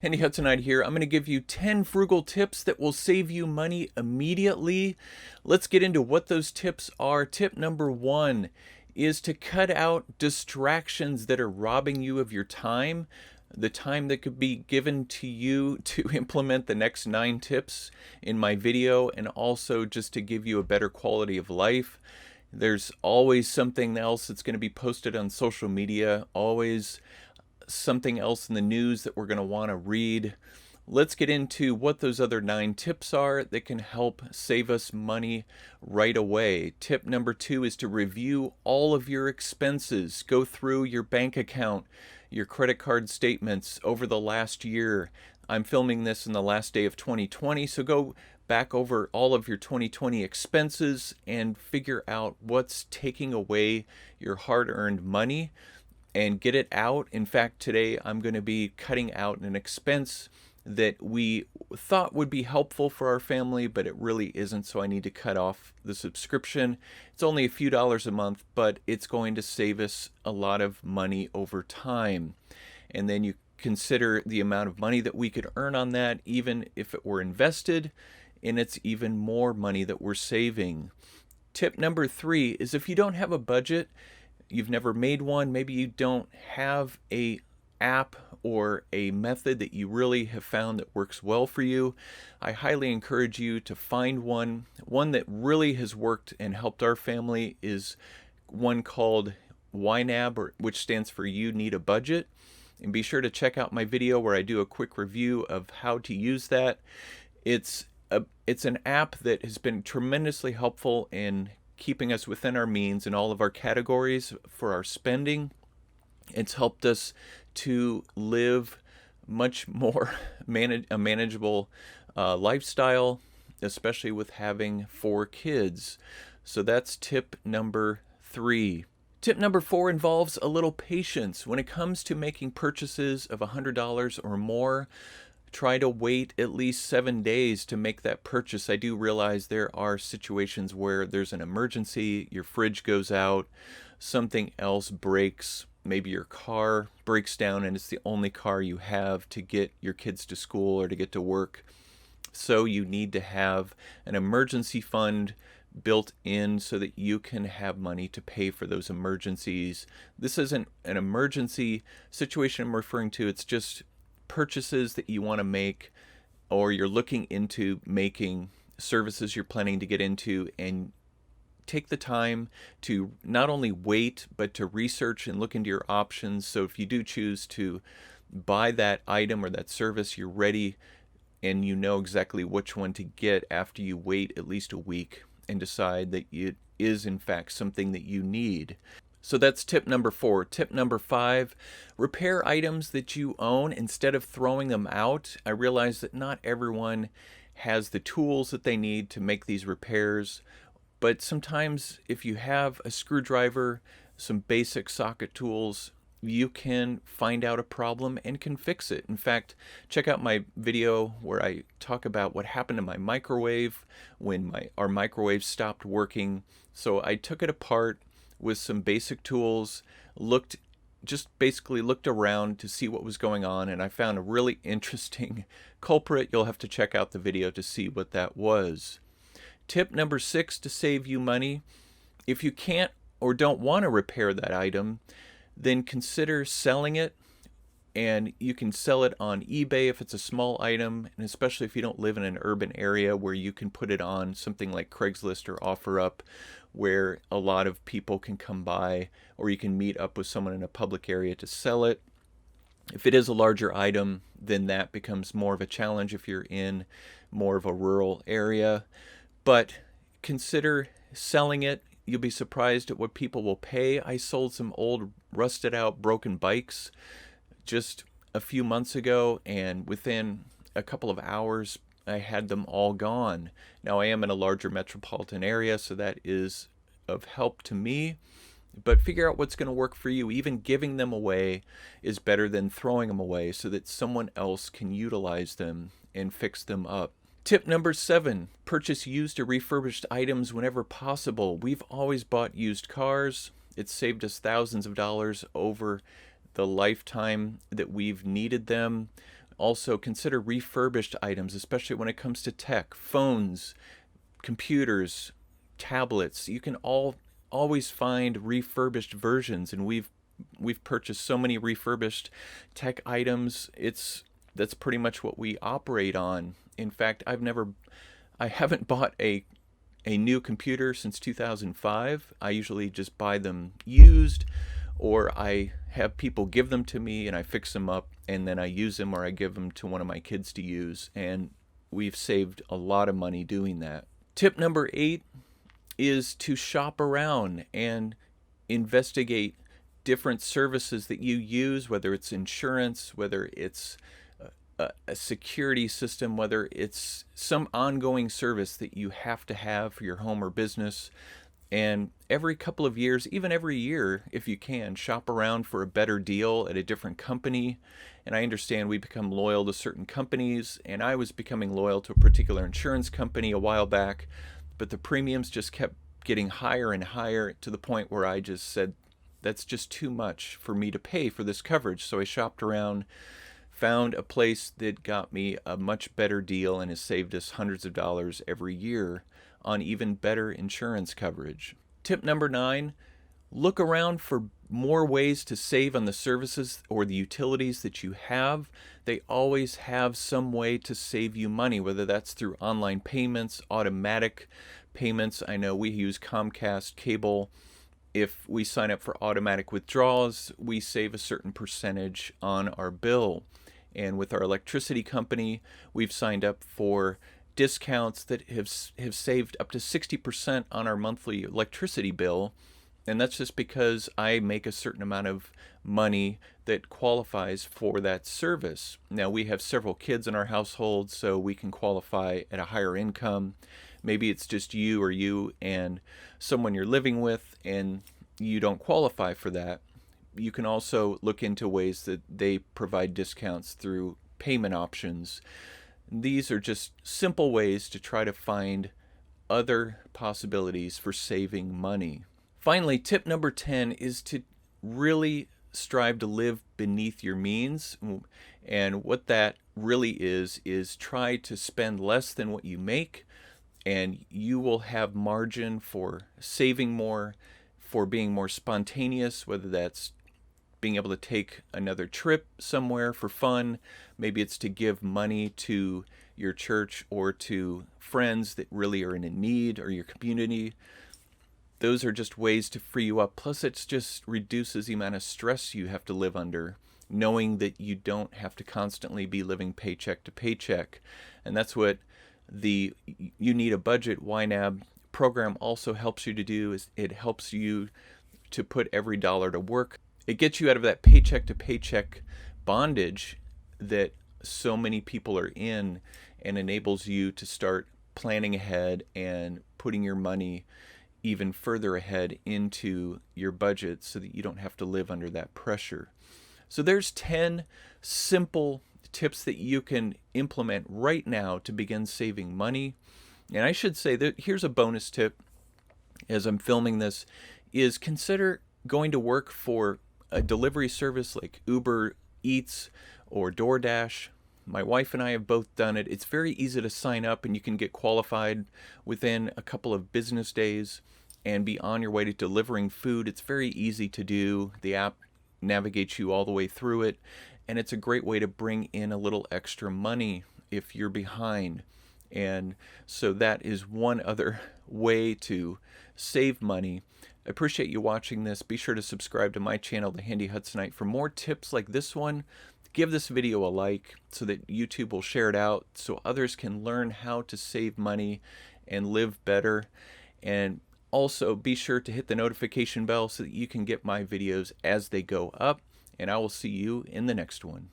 Handy Hudsonite here. I'm going to give you 10 frugal tips that will save you money immediately. Let's get into what those tips are. Tip number 1 is to cut out distractions that are robbing you of your time, the time that could be given to you to implement the next 9 tips in my video, and also just to give you a better quality of life. There's always something else that's going to be posted on social media, always something else in the news that we're going to want to read. Let's get into what those other 9 tips are that can help save us money right away. Tip number 2 is to review all of your expenses. Go through your bank account, your credit card statements over the last year. I'm filming this in the last day of 2020, so go back over all of your 2020 expenses and figure out what's taking away your hard-earned money and get it out. In fact, today I'm going to be cutting out an expense that we thought would be helpful for our family, but it really isn't, so I need to cut off the subscription. It's only a few dollars a month, but it's going to save us a lot of money over time. And then you consider the amount of money that we could earn on that, even if it were invested, and it's even more money that we're saving. Tip number 3 is if you don't have a budget, you've never made one, maybe you don't have a app or a method that you really have found that works well for you, I highly encourage you to find one. One that really has worked and helped our family is one called ynab, which stands for You Need a Budget. And be sure to check out my video where I do a quick review of how to use that. It's an app that has been tremendously helpful in keeping us within our means in all of our categories for our spending. It's helped us to live much more a manageable lifestyle, especially with having 4 kids. So that's tip number 3. Tip number 4 involves a little patience. When it comes to making purchases of $100 or more, try to wait at least 7 days to make that purchase. I do realize there are situations where there's an emergency, your fridge goes out, something else breaks, maybe your car breaks down and it's the only car you have to get your kids to school or to get to work. So you need to have an emergency fund built in so that you can have money to pay for those emergencies. This isn't an emergency situation I'm referring to, it's just purchases that you want to make or you're looking into making, services you're planning to get into, and take the time to not only wait but to research and look into your options. So if you do choose to buy that item or that service, you're ready and you know exactly which one to get after you wait at least a week and decide that it is in fact something that you need. So that's tip number 4. Tip number 5, repair items that you own instead of throwing them out. I realize that not everyone has the tools that they need to make these repairs, but sometimes if you have a screwdriver, some basic socket tools, you can find out a problem and can fix it. In fact, check out my video where I talk about what happened to my microwave when our microwave stopped working. So I took it apart with some basic tools, basically looked around to see what was going on, and I found a really interesting culprit. You'll have to check out the video to see what that was. Tip number 6 to save you money: if you can't or don't want to repair that item, then consider selling it. And you can sell it on eBay if it's a small item, and especially if you don't live in an urban area where you can put it on something like Craigslist or OfferUp, where a lot of people can come by, or you can meet up with someone in a public area to sell it. If it is a larger item, then that becomes more of a challenge if you're in more of a rural area. But consider selling it. You'll be surprised at what people will pay. I sold some old rusted out broken bikes just a few months ago, and within a couple of hours I had them all gone. Now I am in a larger metropolitan area, so that is of help to me, but figure out what's going to work for you. Even giving them away is better than throwing them away so that someone else can utilize them and fix them up. Tip number 7, purchase used or refurbished items whenever possible. We've always bought used cars. It's saved us thousands of dollars over the lifetime that we've needed them. Also, consider refurbished items, especially when it comes to tech, phones, computers, tablets. You can always find refurbished versions, and we've purchased so many refurbished tech items. That's pretty much what we operate on. In fact, I haven't bought a new computer since 2005. I usually just buy them used, or I have people give them to me and I fix them up and then I use them, or I give them to one of my kids to use, and we've saved a lot of money doing that. Tip number 8 is to shop around and investigate different services that you use, whether it's insurance, whether it's a security system, whether it's some ongoing service that you have to have for your home or business. And every couple of years, even every year, if you can, shop around for a better deal at a different company. And I understand we become loyal to certain companies, and I was becoming loyal to a particular insurance company a while back, but the premiums just kept getting higher and higher to the point where I just said, that's just too much for me to pay for this coverage. So I shopped around, found a place that got me a much better deal and has saved us hundreds of dollars every year on even better insurance coverage. Tip number 9, look around for more ways to save on the services or the utilities that you have. They always have some way to save you money, whether that's through online payments, automatic payments. I know we use Comcast cable. If we sign up for automatic withdrawals, we save a certain percentage on our bill. And with our electricity company, we've signed up for discounts that have saved up to 60% on our monthly electricity bill. And that's just because I make a certain amount of money that qualifies for that service. Now, we have several kids in our household, so we can qualify at a higher income. Maybe it's just you and someone you're living with, and you don't qualify for that. You can also look into ways that they provide discounts through payment options. These are just simple ways to try to find other possibilities for saving money. Finally, tip number 10 is to really strive to live beneath your means. And what that really is try to spend less than what you make, and you will have margin for saving more, for being more spontaneous, whether that's being able to take another trip somewhere for fun. Maybe it's to give money to your church or to friends that really are in a need, or your community. Those are just ways to free you up. Plus, it just reduces the amount of stress you have to live under, knowing that you don't have to constantly be living paycheck to paycheck. And that's what the You Need a Budget ynab program also helps you to do, is it helps you to put every dollar to work. It gets you out of that paycheck to paycheck bondage that so many people are in, and enables you to start planning ahead and putting your money even further ahead into your budget so that you don't have to live under that pressure. So there's 10 simple tips that you can implement right now to begin saving money. And I should say that here's a bonus tip as I'm filming this, is consider going to work for a delivery service like Uber Eats or DoorDash. My wife and I have both done it. It's very easy to sign up, and you can get qualified within a couple of business days and be on your way to delivering food. It's very easy to do. The app navigates you all the way through it, and it's a great way to bring in a little extra money if you're behind. And so that is one other way to save money. I appreciate you watching this. Be sure to subscribe to my channel, The Handy Hudsonite, for more tips like this one. Give this video a like so that YouTube will share it out so others can learn how to save money and live better. And also be sure to hit the notification bell so that you can get my videos as they go up. And I will see you in the next one.